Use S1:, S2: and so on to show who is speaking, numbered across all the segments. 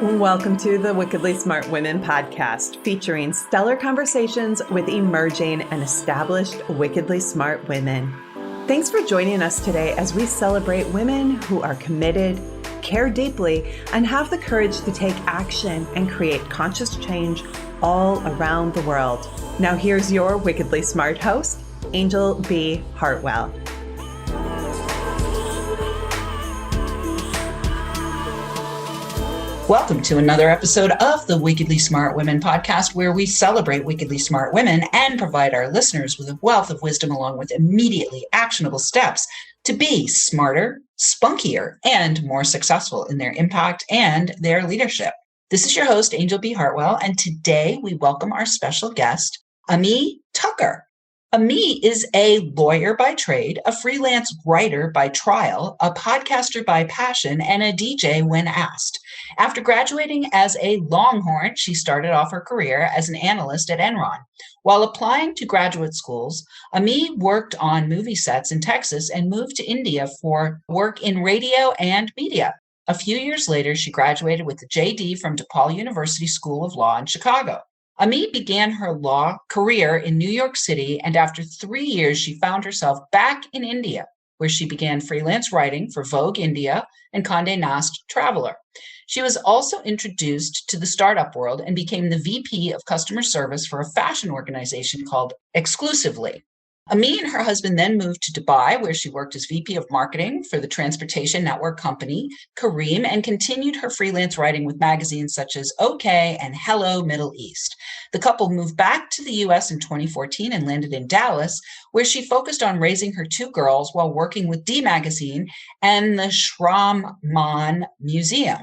S1: Welcome to the Wickedly Smart Women podcast, featuring stellar conversations with emerging and established wickedly smart women. Thanks for joining us today as we celebrate women who are committed, care deeply, and have the courage to take action and create conscious change all around the world. Now here's your wickedly smart host, Anjel B. Hartwell.
S2: Welcome to another episode of the Wickedly Smart Women podcast, where we celebrate wickedly smart women and provide our listeners with a wealth of wisdom along with immediately actionable steps to be smarter, spunkier, and more successful in their impact and their leadership. This is your host, Anjel B. Hartwell, and today we welcome our special guest, Ami Thakkar. Ami is a lawyer by trade, a freelance writer by trial, a podcaster by passion, and a DJ when asked. After graduating as a Longhorn, she started off her career as an analyst at Enron. While applying to graduate schools, Ami worked on movie sets in Texas and moved to India for work in radio and media. A few years later, she graduated with a JD from DePaul University School of Law in Chicago. Ami began her law career in New York City, and after 3 years, she found herself back in India, where she began freelance writing for Vogue India and Condé Nast Traveler. She was also introduced to the startup world and became the VP of customer service for a fashion organization called Exclusively. Ami and her husband then moved to Dubai, where she worked as VP of marketing for the transportation network company, Careem, and continued her freelance writing with magazines such as OK and Hello Middle East. The couple moved back to the US in 2014 and landed in Dallas, where she focused on raising her two girls while working with D Magazine and the Shraman Museum,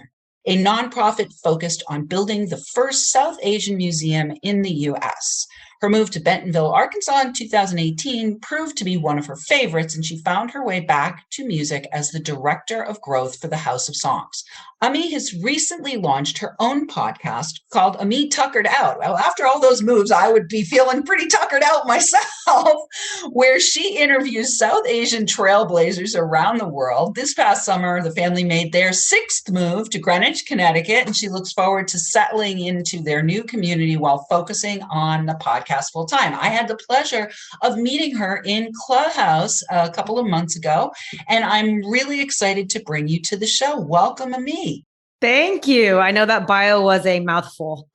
S2: a nonprofit focused on building the first South Asian museum in the US. Her move to Bentonville, Arkansas in 2018 proved to be one of her favorites, and she found her way back to music as the director of growth for the House of Songs. Ami has recently launched her own podcast called Ami Tuckered Out. Well, after all those moves, I would be feeling pretty tuckered out myself, where she interviews South Asian trailblazers around the world. This past summer, the family made their sixth move to Greenwich, Connecticut, and she looks forward to settling into their new community while focusing on the podcast full time. I had the pleasure of meeting her in Clubhouse a couple of months ago, and I'm really excited to bring you to the show. Welcome, Ami.
S3: Thank you. I know that bio was a mouthful.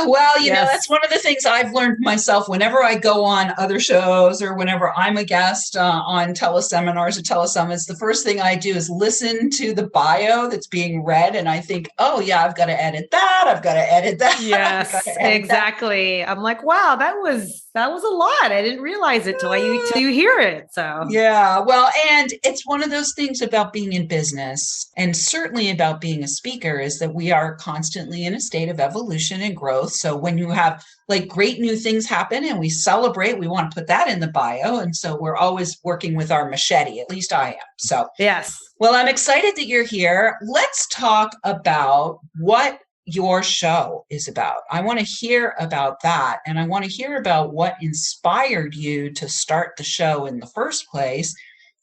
S2: Well, you know, that's one of the things I've learned myself whenever I go on other shows or whenever I'm a guest on teleseminars or telesummits. The first thing I do is listen to the bio that's being read. And I think, oh, yeah, I've got to edit that. I've got to edit that.
S3: Yes, exactly. I'm like, wow, that was a lot. I didn't realize it till you hear it. So,
S2: yeah, well, and it's one of those things about being in business and certainly about being a speaker is that we are constantly in a state of evolution and growth. So when you have like great new things happen and we celebrate, we want to put that in the bio. And so we're always working with our machete, at least I am. So,
S3: yes.
S2: Well, I'm excited that you're here. Let's talk about what your show is about. I want to hear about that. And I want to hear about what inspired you to start the show in the first place.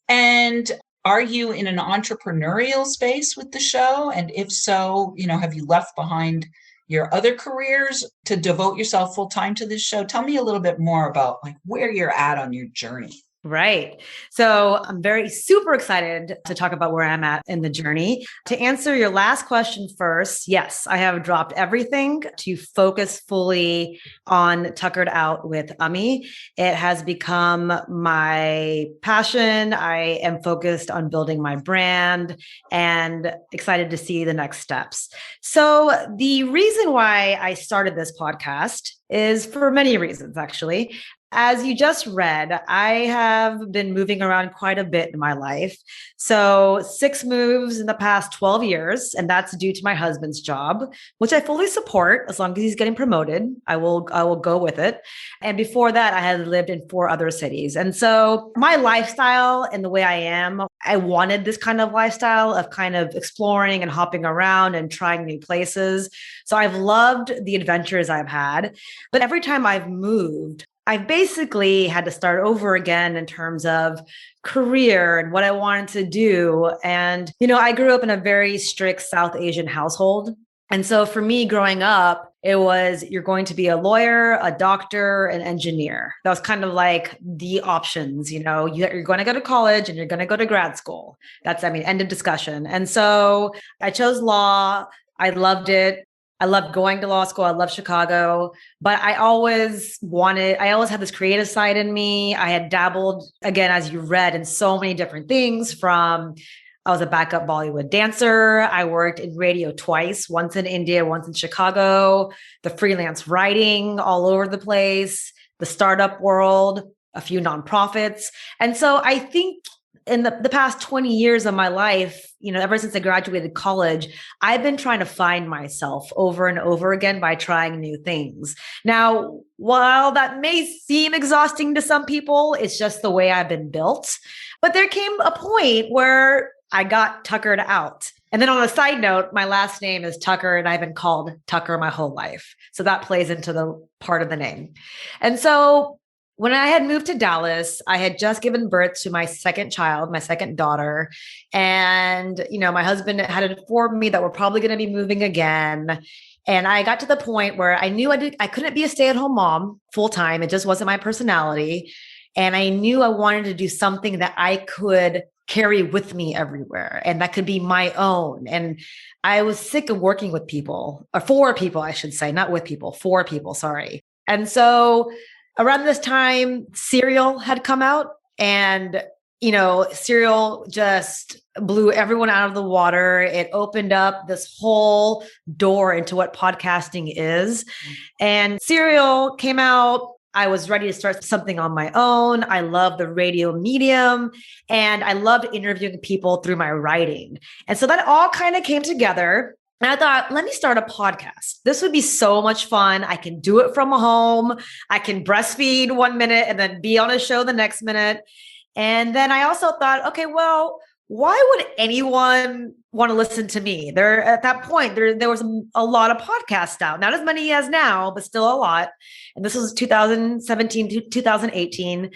S2: And are you in an entrepreneurial space with the show? And if so, you know, have you left behind your other careers to devote yourself full time to this show? Tell me a little bit more about like where you're at on your journey.
S3: Right. So I'm super excited to talk about where I'm at in the journey. To answer your last question first, yes, I have dropped everything to focus fully on Tuckered Out with Ami. It has become my passion. I am focused on building my brand and excited to see the next steps. So the reason why I started this podcast is for many reasons, actually. As you just read, I have been moving around quite a bit in my life. So 6 moves in the past 12 years, and that's due to my husband's job, which I fully support. As long as he's getting promoted, I will go with it. And before that, I had lived in 4 other cities. And so my lifestyle and the way I am, I wanted this kind of lifestyle of kind of exploring and hopping around and trying new places. So I've loved the adventures I've had. But every time I've moved, I basically had to start over again in terms of career and what I wanted to do. And, I grew up in a very strict South Asian household. And so for me growing up, it was you're going to be a lawyer, a doctor, an engineer. That was kind of like the options, you're going to go to college and you're going to go to grad school. End of discussion. And so I chose law. I loved it. I loved going to law school. I love Chicago, but I always had this creative side in me. I had dabbled, again, as you read, in so many different things I was a backup Bollywood dancer. I worked in radio twice, once in India, once in Chicago, the freelance writing all over the place, the startup world, a few nonprofits. And so I think in the past 20 years of my life, ever since I graduated college, I've been trying to find myself over and over again by trying new things. Now, while that may seem exhausting to some people, it's just the way I've been built. But there came a point where I got tuckered out. And then on a side note, my last name is Tucker and I've been called Tucker my whole life. So that plays into the part of the name. And so when I had moved to Dallas, I had just given birth to my second child, my second daughter. And, my husband had informed me that we're probably going to be moving again. And I got to the point where I knew I couldn't be a stay-at-home mom full time. It just wasn't my personality. And I knew I wanted to do something that I could carry with me everywhere. And that could be my own. And I was sick of working with people, or for people, I should say, not with people, for people, sorry. And so around this time, Serial had come out and, Serial just blew everyone out of the water. It opened up this whole door into what podcasting is. And Serial came out. I was ready to start something on my own. I love the radio medium and I loved interviewing people through my writing. And so that all kind of came together. And I thought, let me start a podcast. This would be so much fun. I can do it from home. I can breastfeed 1 minute and then be on a show the next minute. And then I also thought, okay, well, why would anyone want to listen to me? At that point, there was a lot of podcasts out, not as many as now, but still a lot. And this was 2017 to 2018.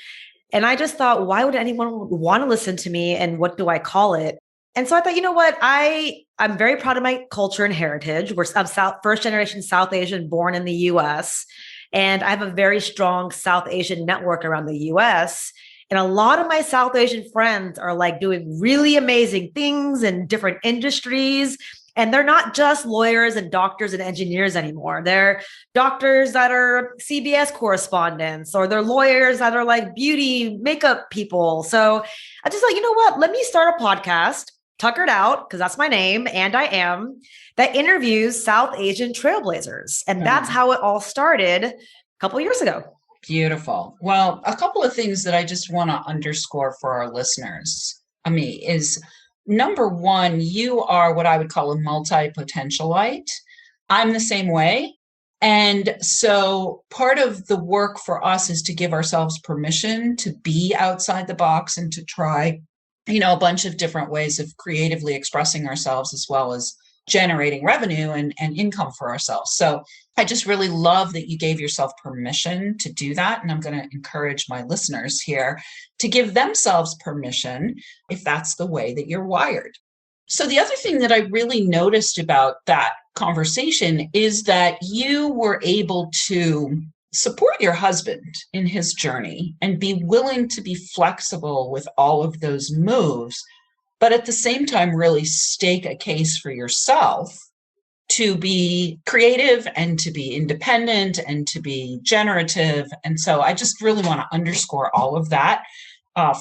S3: And I just thought, why would anyone want to listen to me? And what do I call it? And so I thought, you know what? I'm very proud of my culture and heritage. I'm first generation South Asian, born in the US. And I have a very strong South Asian network around the US. And a lot of my South Asian friends are like doing really amazing things in different industries. And they're not just lawyers and doctors and engineers anymore. They're doctors that are CBS correspondents, or they're lawyers that are like beauty makeup people. So I just thought, you know what? Let me start a podcast, Tuckered Out, because that's my name, and I am, that interviews South Asian trailblazers. And that's how it all started a couple of years ago.
S2: Beautiful. Well, a couple of things that I just want to underscore for our listeners, Ami, is number one, you are what I would call a multi-potentialite. I'm the same way. And so part of the work for us is to give ourselves permission to be outside the box and to try, a bunch of different ways of creatively expressing ourselves, as well as generating revenue and income for ourselves. So I just really love that you gave yourself permission to do that. And I'm going to encourage my listeners here to give themselves permission if that's the way that you're wired. So the other thing that I really noticed about that conversation is that you were able to support your husband in his journey and be willing to be flexible with all of those moves, but at the same time, really stake a case for yourself to be creative and to be independent and to be generative. And so I just really want to underscore all of that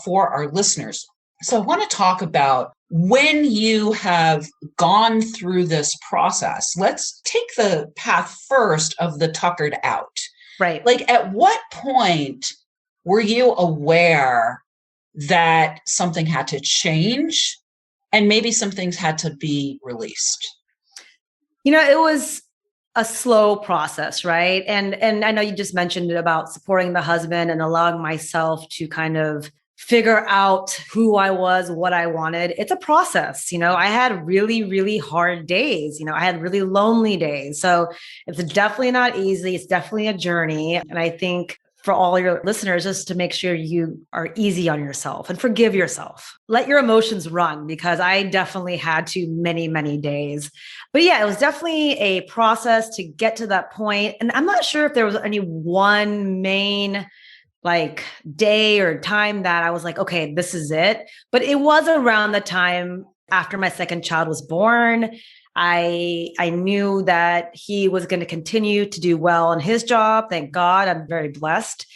S2: for our listeners. So I want to talk about when you have gone through this process. Let's take the path first of the tuckered out.
S3: Right.
S2: Like, at what point were you aware that something had to change and maybe some things had to be released?
S3: It was a slow process, right? And I know you just mentioned about supporting the husband and allowing myself to kind of figure out who I was, what I wanted. It's a process. I had really, really hard days. I had really lonely days. So it's definitely not easy. It's definitely a journey. And I think for all your listeners, just to make sure you are easy on yourself and forgive yourself. Let your emotions run, because I definitely had to many, many days. But yeah, it was definitely a process to get to that point. And I'm not sure if there was any one main day or time that I was like, okay, this is it. But it was around the time after my second child was born. I knew that he was going to continue to do well in his job. Thank God, I'm very blessed.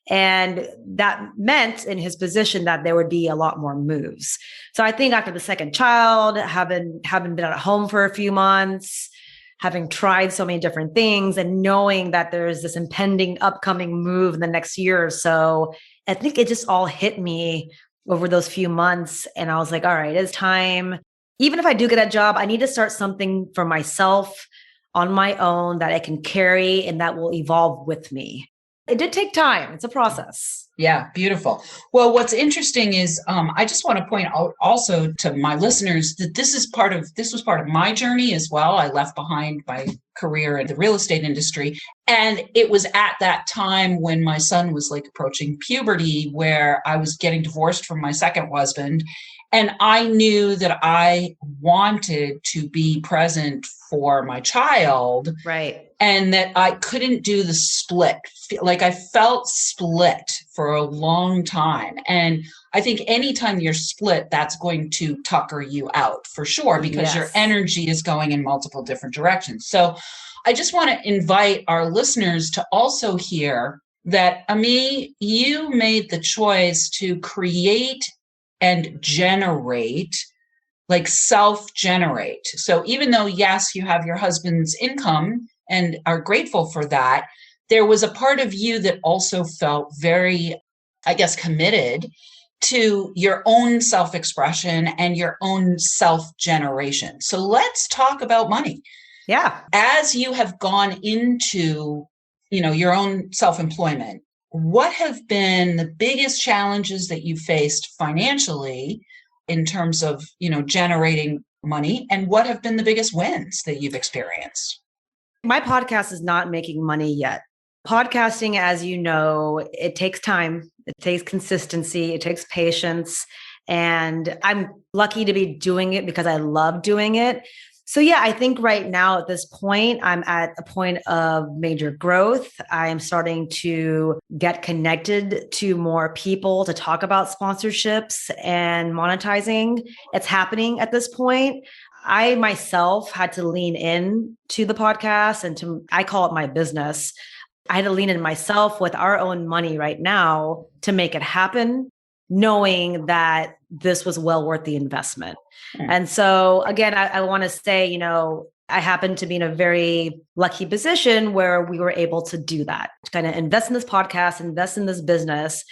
S3: And that meant in his position that there would be a lot more moves. So I think after the second child, having been at home for a few months, having tried so many different things and knowing that there's this impending upcoming move in the next year or so, I think it just all hit me over those few months. And I was like, all right, it's time. Even if I do get a job, I need to start something for myself on my own that I can carry and that will evolve with me. It did take time. It's a process.
S2: Yeah, beautiful. Well, what's interesting is I just want to point out also to my listeners that this was part of my journey as well. I left behind my career in the real estate industry. And it was at that time when my son was approaching puberty, where I was getting divorced from my second husband. And I knew that I wanted to be present for my child.
S3: Right.
S2: And that I couldn't do the split. I felt split for a long time. And I think anytime you're split, that's going to tucker you out for sure, because your energy is going in multiple different directions. So I just want to invite our listeners to also hear that, Ami, you made the choice to create and generate, self-generate. So even though, yes, you have your husband's income and are grateful for that, there was a part of you that also felt very, committed to your own self-expression and your own self-generation. So let's talk about money.
S3: Yeah.
S2: As you have gone into, your own self-employment, what have been the biggest challenges that you faced financially in terms of, generating money? And what have been the biggest wins that you've experienced?
S3: My podcast is not making money yet. Podcasting, as you know, it takes time, it takes consistency, it takes patience. And I'm lucky to be doing it because I love doing it. So yeah, I think right now at this point, I'm at a point of major growth. I am starting to get connected to more people to talk about sponsorships and monetizing. It's happening at this point. I myself had to lean in to the podcast and I call it my business. I had to lean in myself with our own money right now to make it happen, knowing that this was well worth the investment. And so again, I want to say, I happen to be in a very lucky position where we were able to do that, to kind of invest in this podcast, invest in this business.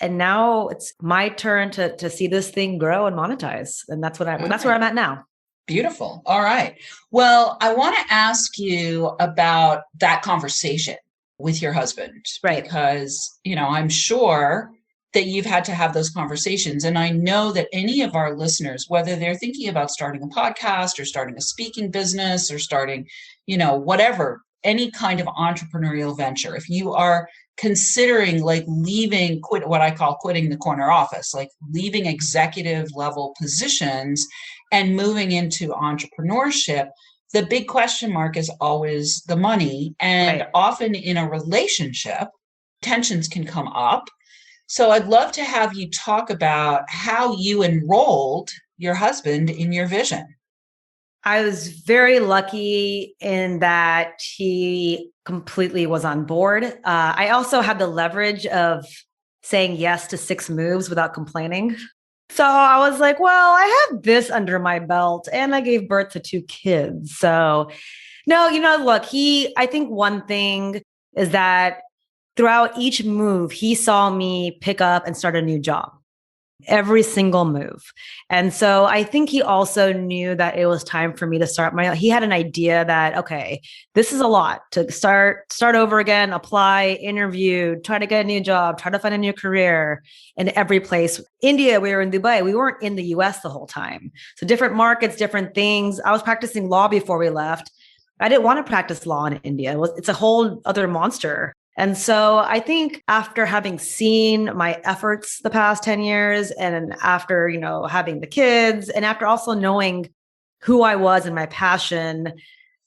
S3: And now it's my turn to see this thing grow and monetize. And that's that's where I'm at now.
S2: Beautiful. All right. Well, I want to ask you about that conversation with your husband,
S3: right?
S2: Because, I'm sure that you've had to have those conversations. And I know that any of our listeners, whether they're thinking about starting a podcast or starting a speaking business or starting, whatever, any kind of entrepreneurial venture, if you are considering what I call quitting the corner office, leaving executive level positions and moving into entrepreneurship, the big question mark is always the money. And often in a relationship, tensions can come up. So I'd love to have you talk about how you enrolled your husband in your vision.
S3: I was very lucky in that he completely was on board. I also had the leverage of saying yes to 6 moves without complaining. So I was like, well, I have this under my belt and I gave birth to 2 kids. So no, look, I think one thing is that throughout each move, he saw me pick up and start a new job. Every single move. And so I think he also knew that it was time for me to start he had an idea that, okay, this is a lot to start over again, apply, interview, try to get a new job, try to find a new career in every place. India, we were in Dubai. We weren't in the US the whole time. So different markets, different things. I was practicing law before we left. I didn't want to practice law in India. It's a whole other monster. And so I think after having seen my efforts the past 10 years and after, having the kids and after also knowing who I was and my passion,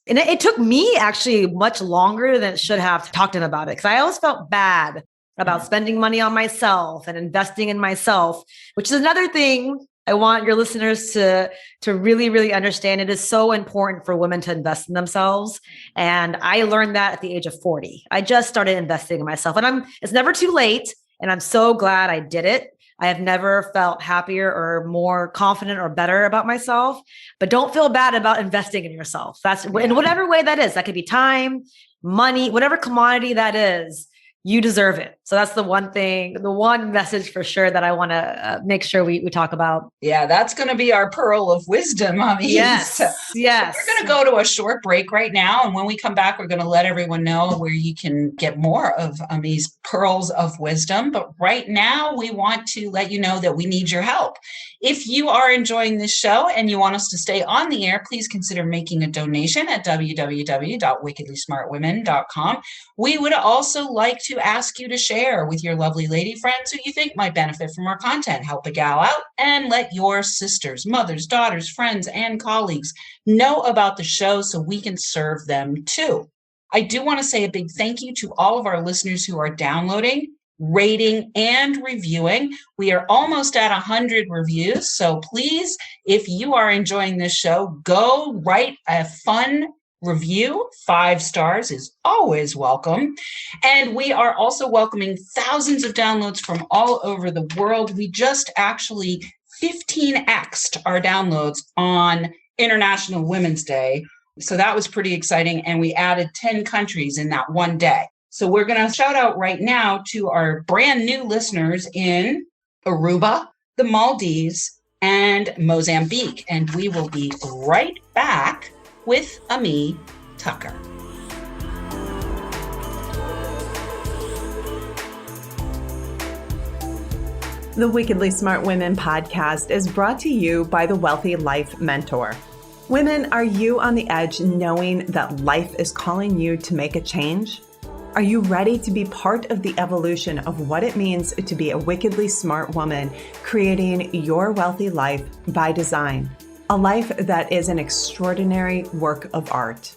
S3: and it took me actually much longer than it should have to talk to him about it because I always felt bad about spending money on myself and investing in myself, which is another thing I want your listeners to really, really understand. It is so important for women to invest in themselves. And I learned that at the age of 40. I just started investing in myself and it's never too late. And I'm so glad I did it. I have never felt happier or more confident or better about myself, but don't feel bad about investing in yourself. That's in whatever way that is. That could be time, money, whatever commodity that is. You deserve it. So that's the one message for sure that I want to make sure we talk about.
S2: Yeah, that's going to be our pearl of wisdom, Ami.
S3: Yes. Yes.
S2: So we're going to go to a short break right now. And when we come back, we're going to let everyone know where you can get more of Ami's pearls of wisdom. But right now, we want to let you know that we need your help. If you are enjoying this show and you want us to stay on the air, please consider making a donation at www.wickedlysmartwomen.com. We would also like to ask you to share with your lovely lady friends who you think might benefit from our content. Help a gal out and let your sisters, mothers, daughters, friends, and colleagues know about the show so we can serve them too. I do want to say a big thank you to all of our listeners who are downloading, rating, and reviewing. We are almost at 100 reviews. So please, if you are enjoying this show, go write a fun review. 5 stars is always welcome. And we are also welcoming thousands of downloads from all over the world. We just actually 15x'd our downloads on International Women's Day. So that was pretty exciting. And we added 10 countries in that one day. So we're going to shout out right now to our brand new listeners in Aruba, the Maldives, and Mozambique. And we will be right back with Ami Thakkar.
S1: The Wickedly Smart Women podcast is brought to you by the Wealthy Life Mentor. Women, are you on the edge knowing that life is calling you to make a change? Are you ready to be part of the evolution of what it means to be a wickedly smart woman, creating your wealthy life by design? A life that is an extraordinary work of art.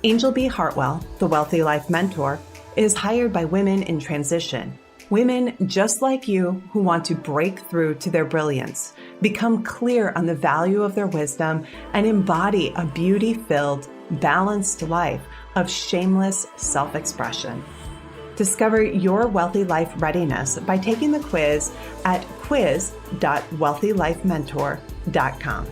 S1: Anjel B. Hartwell, the Wealthy Life Mentor, is hired by women in transition. Women just like you who want to break through to their brilliance, become clear on the value of their wisdom, and embody a beauty-filled, balanced life of shameless self-expression. Discover your wealthy life readiness by taking the quiz at quiz.wealthylifementor.com.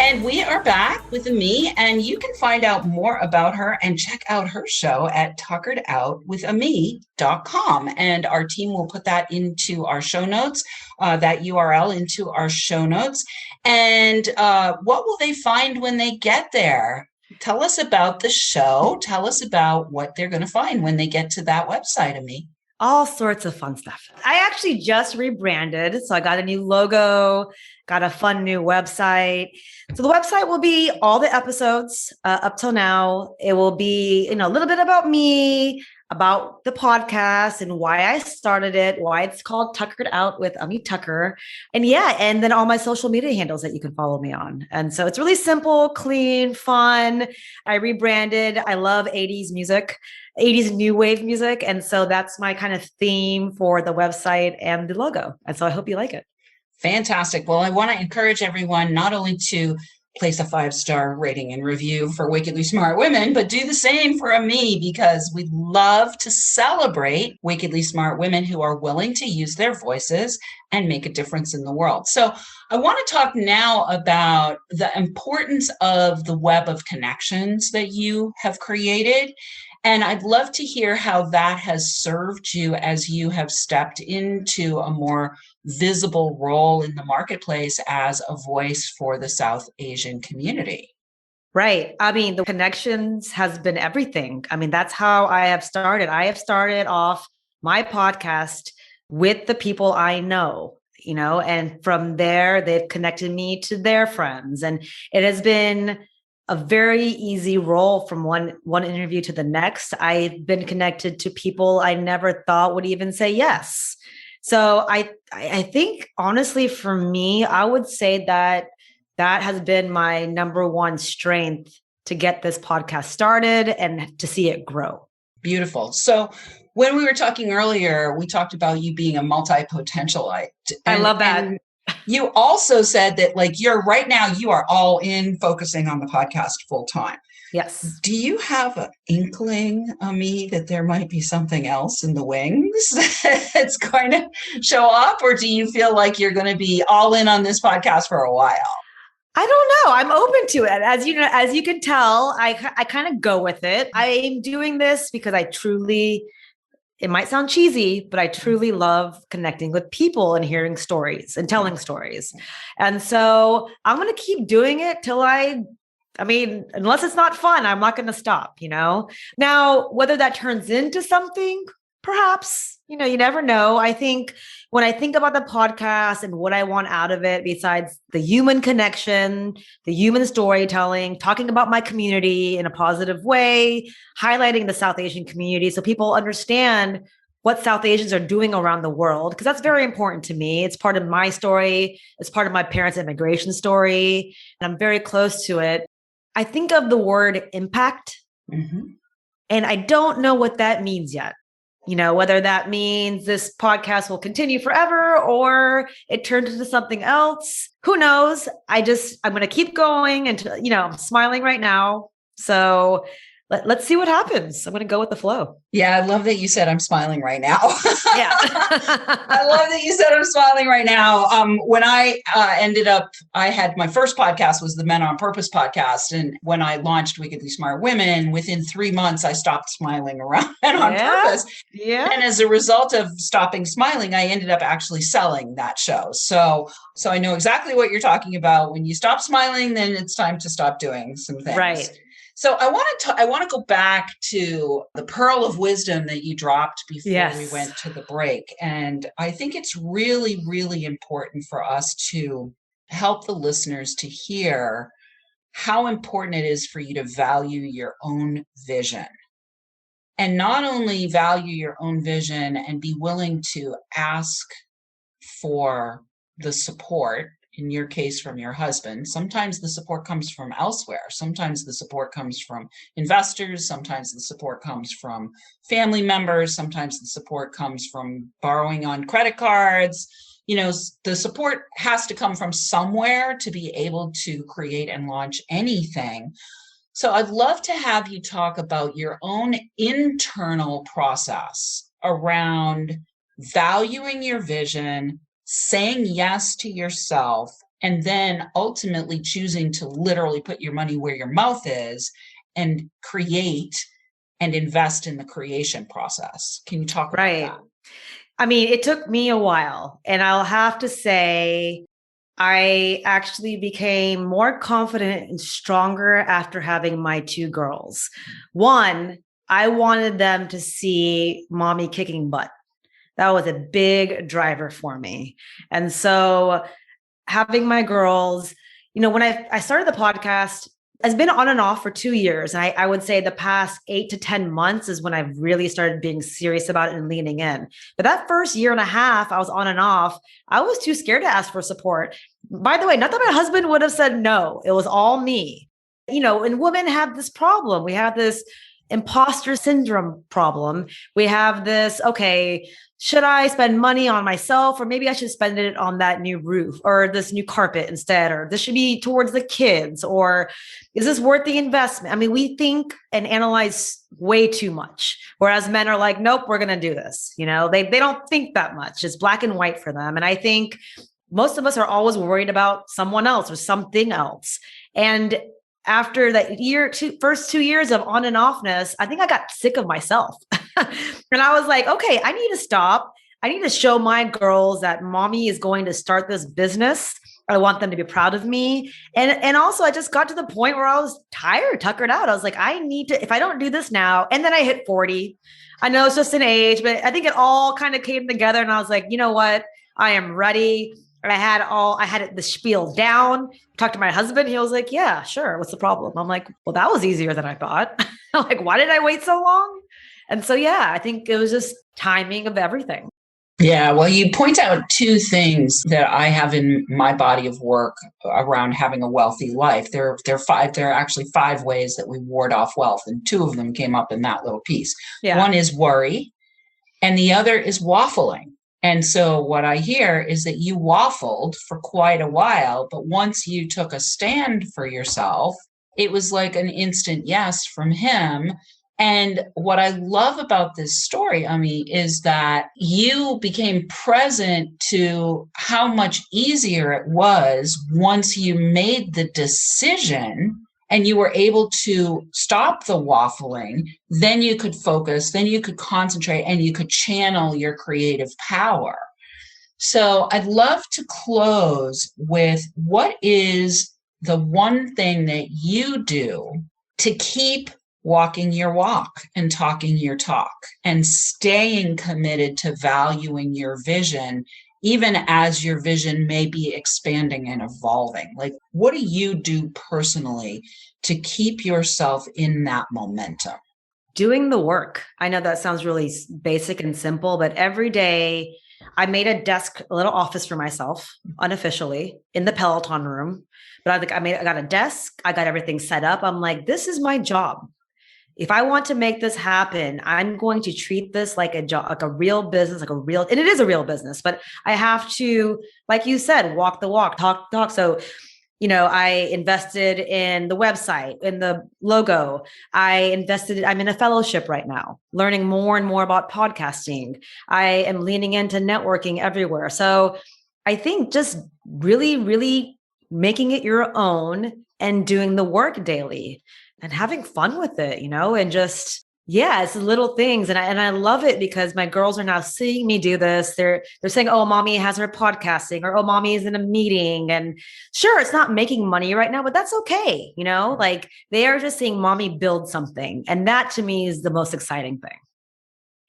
S2: And we are back with Ami, and you can find out more about her and check out her show at tuckeredoutwithami.com. And our team will put that into our show notes, that URL into our show notes. And what will they find when they get there? Tell us about the show. Tell us about what they're going to find when they get to that website, Ami.
S3: All sorts of fun stuff. I actually just rebranded. So I got a new logo, got a fun new website. So the website will be all the episodes up till now. It will be, a little bit about me, about the podcast and why I started it, why it's called Tuckered Out with Ami Thakkar. And and then all my social media handles that you can follow me on. And so it's really simple, clean, fun. I rebranded. I love 80s music, 80s new wave music. And so that's my kind of theme for the website and the logo. And so I hope you like it.
S2: Fantastic. Well, I want to encourage everyone not only to place a 5-star rating and review for Wickedly Smart Women, but do the same for Ami, because we love to celebrate wickedly smart women who are willing to use their voices and make a difference in the world. So I want to talk now about the importance of the web of connections that you have created. And I'd love to hear how that has served you as you have stepped into a more visible role in the marketplace as a voice for the South Asian community.
S3: Right. I mean, the connections has been everything. I mean, that's how I have started. I have started off my podcast with the people I know, and from there, they've connected me to their friends. And it has been a very easy roll from one interview to the next. I've been connected to people I never thought would even say yes. So I think honestly for me, I would say that has been my number one strength to get this podcast started and to see it grow.
S2: Beautiful. So when we were talking earlier, we talked about you being a multi-potentialite.
S3: I love that.
S2: And you also said that right now you are all in focusing on the podcast full time.
S3: Yes.
S2: Do you have an inkling, Ami, that there might be something else in the wings that's going to show up? Or do you feel like you're going to be all in on this podcast for a while?
S3: I don't know. I'm open to it. As you can tell, I kind of go with it. I'm doing this because it might sound cheesy, but I truly love connecting with people and hearing stories and telling stories. And so I'm going to keep doing it till unless it's not fun, I'm not going to stop, Now, whether that turns into something, perhaps, you never know. I think when I think about the podcast and what I want out of it, besides the human connection, the human storytelling, talking about my community in a positive way, highlighting the South Asian community so people understand what South Asians are doing around the world, because that's very important to me. It's part of my story. It's part of my parents' immigration story, and I'm very close to it. I think of the word impact, and I don't know what that means yet. Whether that means this podcast will continue forever or it turns into something else, who knows? I'm going to keep going until, I'm smiling right now. So let's see what happens. I'm going to go with the flow.
S2: Yeah. I love that you said I'm smiling right now.
S3: Yeah.
S2: I love that you said I'm smiling right now. When I I had my first podcast was the Men on Purpose podcast. And when I launched Wickedly Smart Women, within 3 months, I stopped smiling around Men on Purpose.
S3: Yeah.
S2: And as a result of stopping smiling, I ended up actually selling that show. So I know exactly what you're talking about. When you stop smiling, then it's time to stop doing some things.
S3: Right.
S2: So I want to go back to the pearl of wisdom that you dropped before we went to the break. And I think it's really, really important for us to help the listeners to hear how important it is for you to value your own vision. And not only value your own vision and be willing to ask for the support, in your case, from your husband. Sometimes the support comes from elsewhere. Sometimes the support comes from investors. Sometimes the support comes from family members. Sometimes the support comes from borrowing on credit cards. The support has to come from somewhere to be able to create and launch anything. So I'd love to have you talk about your own internal process around valuing your vision, saying yes to yourself, and then ultimately choosing to literally put your money where your mouth is and create and invest in the creation process. Can you talk about that?
S3: I mean, it took me a while, and I'll have to say, I actually became more confident and stronger after having my 2 girls. One, I wanted them to see mommy kicking butt. That was a big driver for me. And so having my girls, when I started the podcast, it's been on and off for 2 years. And I would say the past 8 to 10 months is when I've really started being serious about it and leaning in. But that first year and a half, I was on and off. I was too scared to ask for support. By the way, not that my husband would have said no. It was all me. And women have this problem. We have this imposter syndrome problem. We have this, okay, should I spend money on myself, or maybe I should spend it on that new roof or this new carpet instead, or this should be towards the kids, or is this worth the investment? I mean, we think and analyze way too much, whereas men are like, nope, we're going to do this. They don't think that much. It's black and white for them. And I think most of us are always worried about someone else or something else. And after that first 2 years of on and offness, I think I got sick of myself. And I was like, okay, I need to stop. I need to show my girls that mommy is going to start this business. I want them to be proud of me. And also I just got to the point where I was tired, tuckered out. I was like, I need to, if I don't do this now, and then I hit 40, I know it's just an age, but I think it all kind of came together. And I was like, you know what? I am ready. I had the spiel down, talked to my husband. He was like, yeah, sure. What's the problem? I'm like, well, that was easier than I thought. Like, why did I wait so long? And so, yeah, I think it was just timing of everything.
S2: Yeah, well, you point out two things that I have in my body of work around having a wealthy life. There are actually 5 ways that we ward off wealth, and 2 of them came up in that little piece.
S3: Yeah.
S2: One is worry, and the other is waffling. And so what I hear is that you waffled for quite a while, but once you took a stand for yourself, it was like an instant yes from him. And what I love about this story, Ami, is that you became present to how much easier it was once you made the decision and you were able to stop the waffling. Then you could focus, then you could concentrate, and you could channel your creative power. So I'd love to close with, what is the one thing that you do to keep walking your walk and talking your talk and staying committed to valuing your vision, even as your vision may be expanding and evolving? Like, what do you do personally to keep yourself in that momentum?
S3: Doing the work. I know that sounds really basic and simple, but every day I made a desk, a little office for myself unofficially in the Peloton room. But I got a desk. I got everything set up. I'm like, this is my job. If I want to make this happen, I'm going to treat this like a job, like a real business, and it is a real business, but I have to, like you said, walk the walk, talk. So, I invested in the website, in the logo. I'm in a fellowship right now, learning more and more about podcasting. I am leaning into networking everywhere. So I think just really, really making it your own and doing the work daily and having fun with it, and just, it's little things. And I love it because my girls are now seeing me do this. They're saying, oh, mommy has her podcasting, or, oh, mommy is in a meeting. And sure, it's not making money right now, but that's okay. Like, they are just seeing mommy build something. And that to me is the most exciting thing.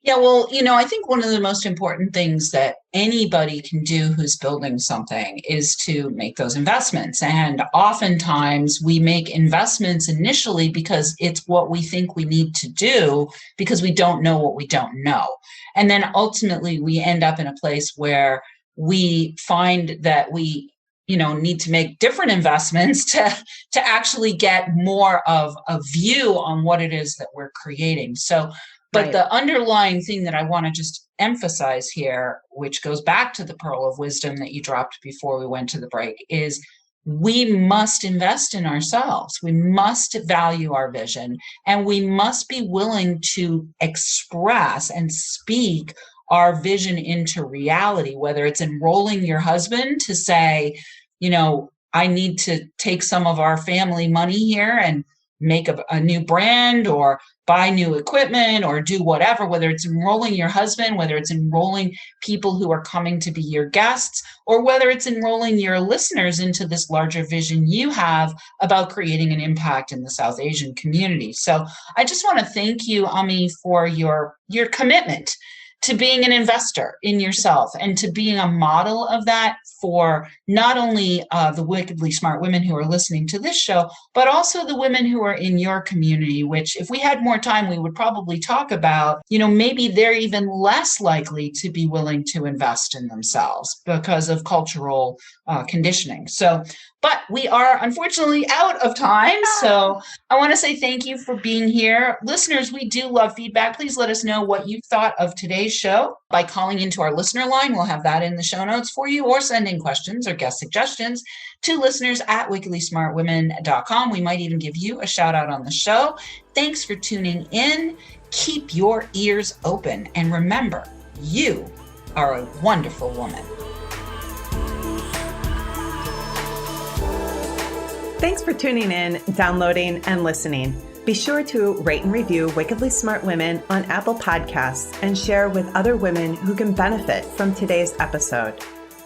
S2: Yeah, well, I think one of the most important things that anybody can do who's building something is to make those investments. And oftentimes we make investments initially because it's what we think we need to do, because we don't know what we don't know. And then ultimately we end up in a place where we find that we need to make different investments to actually get more of a view on what it is that we're creating. But right. The underlying thing that I want to just emphasize here, which goes back to the pearl of wisdom that you dropped before we went to the break, is we must invest in ourselves. We must value our vision, and we must be willing to express and speak our vision into reality, whether it's enrolling your husband to say, I need to take some of our family money here and make a new brand, or buy new equipment, or do whatever, whether it's enrolling your husband, whether it's enrolling people who are coming to be your guests, or whether it's enrolling your listeners into this larger vision you have about creating an impact in the South Asian community. So I just want to thank you, Ami, for your commitment to being an investor in yourself and to being a model of that for not only the wickedly smart women who are listening to this show, but also the women who are in your community, which if we had more time, we would probably talk about, maybe they're even less likely to be willing to invest in themselves because of cultural conditioning. But we are unfortunately out of time. So I want to say thank you for being here. Listeners, we do love feedback. Please let us know what you thought of today's show by calling into our listener line. We'll have that in the show notes for you, or sending questions or guest suggestions to listeners at wickedlysmartwomen.com. We might even give you a shout out on the show. Thanks for tuning in. Keep your ears open. And remember, you are a wonderful woman.
S1: Thanks for tuning in, downloading, and listening. Be sure to rate and review Wickedly Smart Women on Apple Podcasts and share with other women who can benefit from today's episode.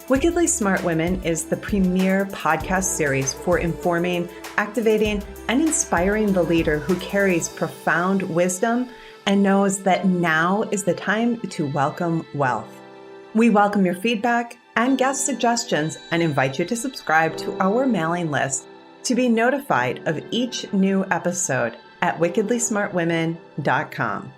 S1: Wickedly Smart Women is the premier podcast series for informing, activating, and inspiring the leader who carries profound wisdom and knows that now is the time to welcome wealth. We welcome your feedback, and guest suggestions, and invite you to subscribe to our mailing list to be notified of each new episode at wickedlysmartwomen.com.